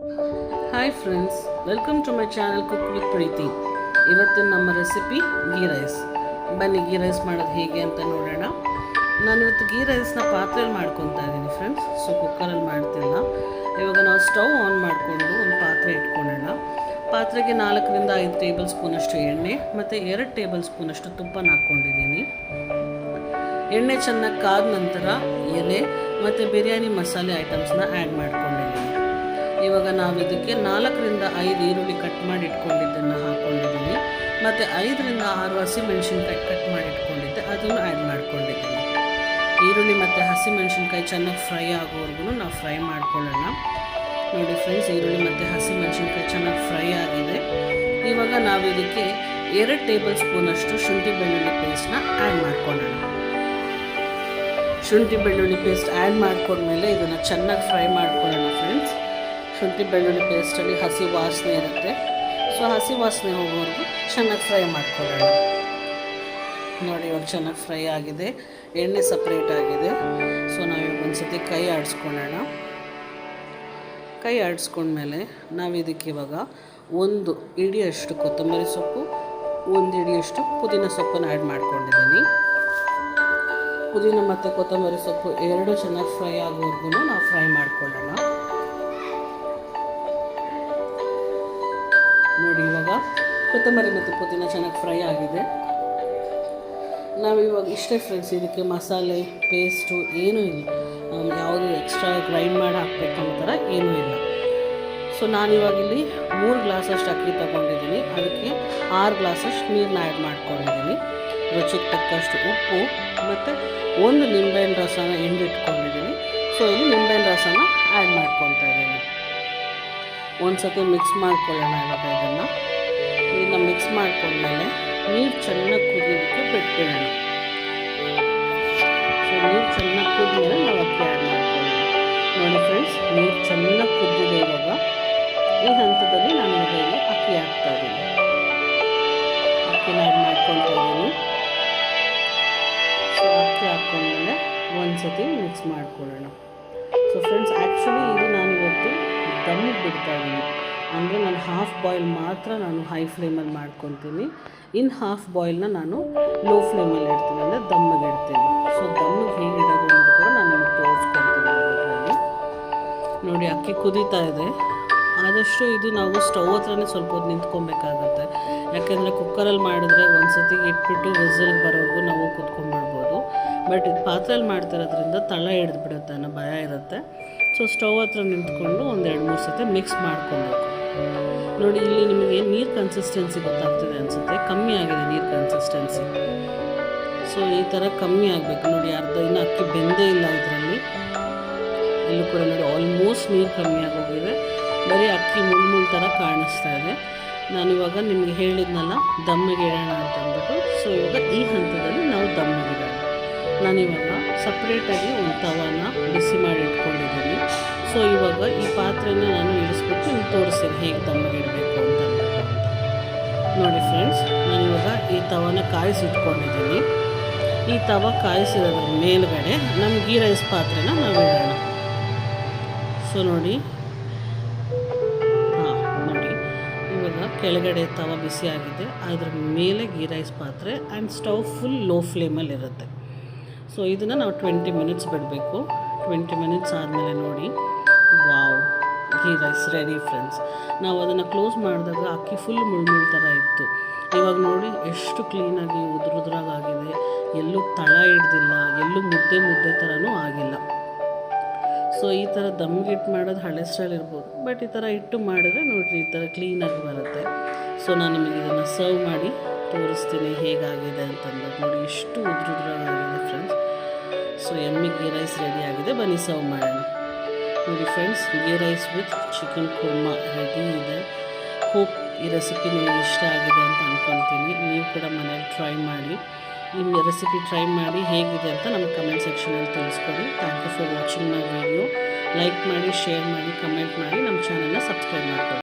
Hi friends, welcome to my channel cook with Preethi. ಇವತ್ತಿನ ನಮ್ಮ recipe ghee rice. ಬನ್ನಿ ghee rice ಮಾಡೋದು ಹೇಗೆ ಅಂತ ನೋಡೋಣ. ನಾನಿವತ್ತು ಗೀ ರೈಸ್ನ ಪಾತ್ರೆಯಲ್ಲಿ ಮಾಡ್ಕೊತಾ ಇದ್ದೀನಿ ಫ್ರೆಂಡ್ಸ್. ಸೊ ಕುಕ್ಕರಲ್ಲಿ ಮಾಡ್ತಿಲ್ಲ. ಇವಾಗ ನಾವು ಸ್ಟವ್ ಆನ್ ಮಾಡಿಕೊಂಡು ಒಂದು ಪಾತ್ರೆ ಇಟ್ಕೊಳ್ಳೋಣ. ಪಾತ್ರೆಗೆ 4ರಿಂದ 5 ಟೇಬಲ್ ಸ್ಪೂನಷ್ಟು ಎಣ್ಣೆ ಮತ್ತು 2 ಟೇಬಲ್ ಸ್ಪೂನಷ್ಟು ತುಪ್ಪನ ಹಾಕ್ಕೊಂಡಿದ್ದೀನಿ. ಎಣ್ಣೆ ಚೆನ್ನಾಗಿ ಕಾದ ನಂತರ ಎಲೆ ಮತ್ತು ಬಿರಿಯಾನಿ ಮಸಾಲೆ ಐಟಮ್ಸ್ನ ಆ್ಯಡ್ ಮಾಡ್ಕೊಂಡಿದ್ದೀನಿ. ಇವಾಗ ನಾವು ಇದಕ್ಕೆ 4ರಿಂದ 5 ಈರುಳ್ಳಿ ಕಟ್ ಮಾಡಿ ಇಟ್ಕೊಂಡಿದ್ದನ್ನು ಹಾಕ್ಕೊಂಡಿದ್ದೀನಿ ಮತ್ತು 5ರಿಂದ 6 ಹಸಿಮೆಣಸಿನ್ಕಾಯಿ ಕಟ್ ಮಾಡಿ ಇಟ್ಕೊಂಡಿದ್ದೆ, ಅದನ್ನು ಆ್ಯಡ್ ಮಾಡ್ಕೊಂಡಿದ್ದೀನಿ. ಈರುಳ್ಳಿ ಮತ್ತು ಹಸಿಮೆಣಸಿನ್ಕಾಯಿ ಚೆನ್ನಾಗಿ ಫ್ರೈ ಆಗೋವರೆಗೂ ನಾವು ಫ್ರೈ ಮಾಡ್ಕೊಳ್ಳೋಣ. ನೋಡಿ ಫ್ರೆಂಡ್ಸ್, ಈರುಳ್ಳಿ ಮತ್ತು ಹಸಿಮೆಣಸಿನ್ಕಾಯಿ ಚೆನ್ನಾಗಿ ಫ್ರೈ ಆಗಿದೆ. ಇವಾಗ ನಾವು ಇದಕ್ಕೆ 2 ಟೇಬಲ್ ಸ್ಪೂನಷ್ಟು ಶುಂಠಿ ಬೆಳ್ಳುಳ್ಳಿ ಪೇಸ್ಟ್ನ ಆ್ಯಡ್ ಮಾಡ್ಕೊಳ್ಳೋಣ. ಶುಂಠಿ ಬೆಳ್ಳುಳ್ಳಿ ಪೇಸ್ಟ್ ಆ್ಯಡ್ ಮಾಡ್ಕೊಂಡ್ಮೇಲೆ ಇದನ್ನು ಚೆನ್ನಾಗಿ ಫ್ರೈ ಮಾಡ್ಕೊಳ್ಳೋಣ ಫ್ರೆಂಡ್ಸ್. ಶುಂಠಿ ಬೆಳ್ಳುಳ್ಳಿ ಪೇಸ್ಟಲ್ಲಿ ಹಸಿ ವಾಸನೆ ಇರುತ್ತೆ. ಸೊ ಹಸಿ ವಾಸನೆ ಹೋಗೋವರೆಗೂ ಚೆನ್ನಾಗಿ ಫ್ರೈ ಮಾಡ್ಕೊಳ್ಳೋಣ. ನೋಡಿ ಇವಾಗ ಚೆನ್ನಾಗಿ ಫ್ರೈ ಆಗಿದೆ, ಎಣ್ಣೆ ಸಪ್ರೇಟ್ ಆಗಿದೆ. ಸೊ ನಾವಿವಾಗ ಒಂದ್ಸತಿ ಕೈ ಆಡಿಸ್ಕೊಳ್ಳೋಣ. ಕೈ ಆಡಿಸ್ಕೊಂಡ್ಮೇಲೆ ನಾವು ಇದಕ್ಕೆ ಇವಾಗ 1 ಹಿಡಿಯಷ್ಟು ಕೊತ್ತಂಬರಿ ಸೊಪ್ಪು, 1 ಹಿಡಿಯಷ್ಟು ಪುದೀನ ಸೊಪ್ಪನ್ನು ಆ್ಯಡ್ ಮಾಡ್ಕೊಂಡಿದ್ದೀನಿ. ಪುದೀನ ಮತ್ತು ಕೊತ್ತಂಬರಿ ಸೊಪ್ಪು ಎರಡೂ ಚೆನ್ನಾಗಿ ಫ್ರೈ ಆಗೋವರೆಗೂ ನಾವು ಫ್ರೈ ಮಾಡ್ಕೊಳ್ಳೋಣ. ನೋಡಿ ಇವಾಗ ಕೊತ್ತಂಬರಿ ಮತ್ತು ಪುದೀನ ಚೆನ್ನಾಗಿ ಫ್ರೈ ಆಗಿದೆ. ನಾವಿವಾಗ ಇಷ್ಟೇ ಫ್ರೆಂಡ್ಸ್, ಇದಕ್ಕೆ ಮಸಾಲೆ ಪೇಸ್ಟು ಏನೂ ಇಲ್ಲ, ಯಾವುದು ಎಕ್ಸ್ಟ್ರಾ ಗ್ರೈಂಡ್ ಮಾಡಿ ಹಾಕ್ಬೇಕನ್ನೋ ಥರ ಏನೂ ಇಲ್ಲ. ಸೊ ನಾನಿವಾಗ ಇಲ್ಲಿ 3 ಗ್ಲಾಸಷ್ಟು ಅಕ್ಕಿ ತೊಗೊಂಡಿದ್ದೀನಿ, ಅದಕ್ಕೆ 6 ಗ್ಲಾಸಷ್ಟು ನೀರನ್ನ ಆ್ಯಡ್ ಮಾಡ್ಕೊಂಡಿದ್ದೀನಿ. ರುಚಿಗೆ ತಕ್ಕಷ್ಟು ಉಪ್ಪು ಮತ್ತು 1 ನಿಂಬೆಹಣ್ಣು ರಸನ ಹಿಂಡಿಟ್ಕೊಂಡಿದ್ದೀನಿ. ಸೊ ಇಲ್ಲಿ ನಿಂಬೆಹಣ್ಣು ರಸನ ಆ್ಯಡ್ ಮಾಡ್ಕೊತಾ ಇದ್ದೀನಿ. ಒಂದು ಸತಿ ಮಿಕ್ಸ್ ಮಾಡ್ಕೊಳ್ಳೋಣ. ಇವಾಗ ಇದನ್ನು ಮಿಕ್ಸ್ ಮಾಡ್ಕೊಂಡ್ಮೇಲೆ ನೀರು ಚೆನ್ನಾಗಿ ಕುದಿಯೋದಕ್ಕೆ ಬಿಟ್ಬಿಡೋಣ. ಸೊ ನೀರು ಚೆನ್ನಾಗಿ ಕುದ್ಮೇಲೆ ನಾವು ಅಕ್ಕಿ ಆ್ಯಡ್ ಮಾಡ್ಕೊಳ್ಳೋಣ. ನೋಡಿ ಫ್ರೆಂಡ್ಸ್, ನೀರು ಚೆನ್ನಾಗಿ ಕುದ್ದಿದೆ. ಇವಾಗ ಈ ಹಂತದಲ್ಲಿ ನಾನು ಇವಾಗ ಇಲ್ಲಿ ಅಕ್ಕಿ ಹಾಕ್ತಾ ಇದ್ದೀನಿ. ಅಕ್ಕಿನ ಆ್ಯಡ್ ಮಾಡ್ಕೊತಾ ಇದ್ದೀನಿ. ಸೊ ಅಕ್ಕಿ ಹಾಕ್ಕೊಂಡ್ಮೇಲೆ ಒಂದು ಸತಿ ಮಿಕ್ಸ್ ಮಾಡ್ಕೊಳ್ಳೋಣ. ಸೊ ಫ್ರೆಂಡ್ಸ್, ಆ್ಯಕ್ಚುಲಿ ಇದು ನಾನಿವತ್ತು ದಮ್ಮಿಗೆ ಬಿಡ್ತಾ ಇದ್ದೀನಿ. ಅಂದರೆ ನಾನು ಹಾಫ್ ಬಾಯ್ಲ್ ಮಾತ್ರ ನಾನು ಹೈ ಫ್ಲೇಮಲ್ಲಿ ಮಾಡ್ಕೊತೀನಿ. ಇನ್ನು ಹಾಫ್ ಬಾಯ್ಲ್ನ ನಾನು ಲೋ ಫ್ಲೇಮಲ್ಲಿ ಇಡ್ತೀನಿ, ಅಂದರೆ ದಮ್ಮಿಗೆ ಇಡ್ತೀನಿ. ಸೊ ದಮ್ಮಿಗೆ ಹೇಗೆ ಇಡೋದು ಅನ್ನೋದು ಕೂಡ ನಾನು ನಿಮಗೆ ತೋರಿಸ್ಕೊಡ್ತೀನಿ ಇದರಲ್ಲಿ. ನೋಡಿ ಅಕ್ಕಿ ಕುದೀತಾ ಇದೆ. ಆದಷ್ಟು ಇದು ನಾವು ಸ್ಟವ್ ಹತ್ರನೇ ಸ್ವಲ್ಪ ಹೊತ್ತು ನಿಂತ್ಕೊಬೇಕಾಗತ್ತೆ. ಯಾಕೆಂದರೆ ಕುಕ್ಕರಲ್ಲಿ ಮಾಡಿದ್ರೆ ಒಂದು ಸತಿ ಇಟ್ಬಿಟ್ಟು ವಿಸಿಲ್ಗೆ ಬರೋವರೆಗೂ ನಾವು ಕುತ್ಕೊಂಡ್ಬಿಡ್ಬೋದು. ಬಟ್ ಇದು ಪಾತ್ರೆಯಲ್ಲಿ ಮಾಡ್ತಿರೋದ್ರಿಂದ ತಳ ಹಿಡಿದ್ಬಿಡುತ್ತೆ ಅನ್ನೋ ಭಯ ಇರುತ್ತೆ. ಸೊ ಸ್ಟವ್ ಹತ್ರ ನಿಂತ್ಕೊಂಡು 1-2-3 ಸತಿ ಮಿಕ್ಸ್ ಮಾಡ್ಕೊಬೇಕು. ನೋಡಿ ಇಲ್ಲಿ ನಿಮಗೆ ನೀರು ಕನ್ಸಿಸ್ಟೆನ್ಸಿ ಗೊತ್ತಾಗ್ತಿದೆ ಅನಿಸುತ್ತೆ, ಕಮ್ಮಿ ಆಗಿದೆ ನೀರು ಕನ್ಸಿಸ್ಟೆನ್ಸಿ. ಸೊ ಈ ಥರ ಕಮ್ಮಿ ಆಗಬೇಕು. ನೋಡಿ ಇನ್ನು ಅಕ್ಕಿ ಬೆಂದೇ ಇಲ್ಲ ಇದರಲ್ಲಿ ಎಲ್ಲೂ ಕೂಡ. ನೋಡಿ ಆಲ್ಮೋಸ್ಟ್ ನೀರು ಕಮ್ಮಿ ಆಗೋಗಿದೆ, ಬರೀ ಅಕ್ಕಿ ಮುಳ್ಳು ಥರ ಕಾಣಿಸ್ತಾ ಇದೆ. ನಾನಿವಾಗ ನಿಮಗೆ ಹೇಳಿದ್ನಲ್ಲ ದಮ್ಮಿಗೆ ಇಡೋಣ ಅಂತ ಅಂದ್ಬಿಟ್ಟು. ಸೊ ಇವಾಗ ಈ ಹಂತದಲ್ಲಿ ನಾವು ದಮ್ಮಿಗೆ ಇಡೋಣ. ನಾನಿವಾಗ ಸಪ್ರೇಟಾಗಿ ಒಂದು ತವಾನ ಬಿಸಿ ಮಾಡಿ ಇಟ್ಕೊಂಡಿದ್ದೀನಿ. ಸೊ ಇವಾಗ ಈ ಪಾತ್ರೆನ ನಾನು ಇಳಿಸ್ಬಿಟ್ಟು ನಿಮ್ಗೆ ತೋರಿಸ್ತೀನಿ ಹೇಗೆ ದಮ್ಮಿಗೆ ಇಡಬೇಕು ಅಂತ ಅಂದ್ಬಿಟ್ಟು. ನೋಡಿ ಫ್ರೆಂಡ್ಸ್, ನಾನಿವಾಗ ಈ ತವಾನ ಕಾಯಿಸಿಟ್ಕೊಂಡಿದ್ದೀನಿ. ಈ ತವ ಕಾಯಿಸಿರೋದ್ರ ಮೇಲ್ಗಡೆ ನಮ್ಮ ಗೀ ರೈಸ್ ಪಾತ್ರೆನ ನಾವು ಇಡೋಣ. ಸೊ ನೋಡಿ ಇವಾಗ ಕೆಳಗಡೆ ತವ ಬಿಸಿ ಆಗಿದೆ, ಅದ್ರ ಮೇಲೆ ಗೀ ರೈಸ್ ಪಾತ್ರೆ ಆ್ಯಂಡ್ ಸ್ಟವ್ ಫುಲ್ ಲೋ ಫ್ಲೇಮಲ್ಲಿ ಇರುತ್ತೆ. ಸೊ ಇದನ್ನು ನಾವು 20 ಮಿನಿಟ್ಸ್ ಬಿಡಬೇಕು. 20 ಮಿನಿಟ್ಸ್ ಆದಮೇಲೆ ನೋಡಿ, wow, ghee rice ready friends. ನಾವು ಅದನ್ನು ಕ್ಲೋಸ್ ಮಾಡಿದಾಗ ಅಕ್ಕಿ ಫುಲ್ ಮುಳ್ಳು ಥರ ಇತ್ತು. ಇವಾಗ ನೋಡಿ ಎಷ್ಟು ಕ್ಲೀನಾಗಿ ಉದುರುದ್ರಾಗಿದೆ, ಎಲ್ಲೂ ತಳ ಹಿಡ್ದಿಲ್ಲ, ಎಲ್ಲೂ ಮುದ್ದೆ ಥರನೂ ಆಗಿಲ್ಲ. ಸೊ ಈ ಥರ ದಮ್ಗಿಟ್ಟು ಮಾಡೋದು ಹಳೆ ಸ್ಟೈಲ್ ಇರ್ಬೋದು, ಬಟ್ ಈ ಥರ ಇಟ್ಟು ಮಾಡಿದ್ರೆ ನೋಡಿರಿ ಈ ಥರ ಕ್ಲೀನಾಗಿ ಬರುತ್ತೆ. ಸೊ ನಾನು ನಿಮಗೆ ಇದನ್ನು ಸರ್ವ್ ಮಾಡಿ ತೋರಿಸ್ತೀನಿ ಹೇಗಾಗಿದೆ ಅಂತಂದ್ಬಿಟ್ಟು. ನೋಡಿ ಎಷ್ಟು ಉದುರುದ್ರಾಗಿದೆ ಫ್ರೆಂಡ್ಸ್. ಸೊ ಎಮ್ಮಿ ಗೀ ರೈಸ್ ರೆಡಿ ಆಗಿದೆ, ಬನ್ನಿ ಸರ್ವ್ ಮಾಡೋಣ. ನೋಡಿ friends, ghee rice with chicken kurma ready ಇದೆ. ಹೋಪ್ ಈ ರೆಸಿಪಿ ನಿಮಗೆ ಇಷ್ಟ ಆಗಿದೆ ಅಂತ ಅಂದ್ಕೊತೀನಿ. ನೀವು ಕೂಡ ಮನೇಲಿ ಟ್ರೈ ಮಾಡಿ. ಈ ರೆಸಿಪಿ ಟ್ರೈ ಮಾಡಿ ಹೇಗಿದೆ ಅಂತ ನಮ್ಮ ಕಮೆಂಟ್ ಸೆಕ್ಷನಲ್ಲಿ ತಿಳಿಸ್ಕೊಡಿ. Thank you for watching my video. Like ಮಾಡಿ, ಶೇರ್ ಮಾಡಿ, ಕಮೆಂಟ್ ಮಾಡಿ, ನಮ್ಮ ಚಾನಲ್ನ ಸಬ್ಸ್ಕ್ರೈಬ್ ಮಾಡ್ಕೊಳ್ಳಿ.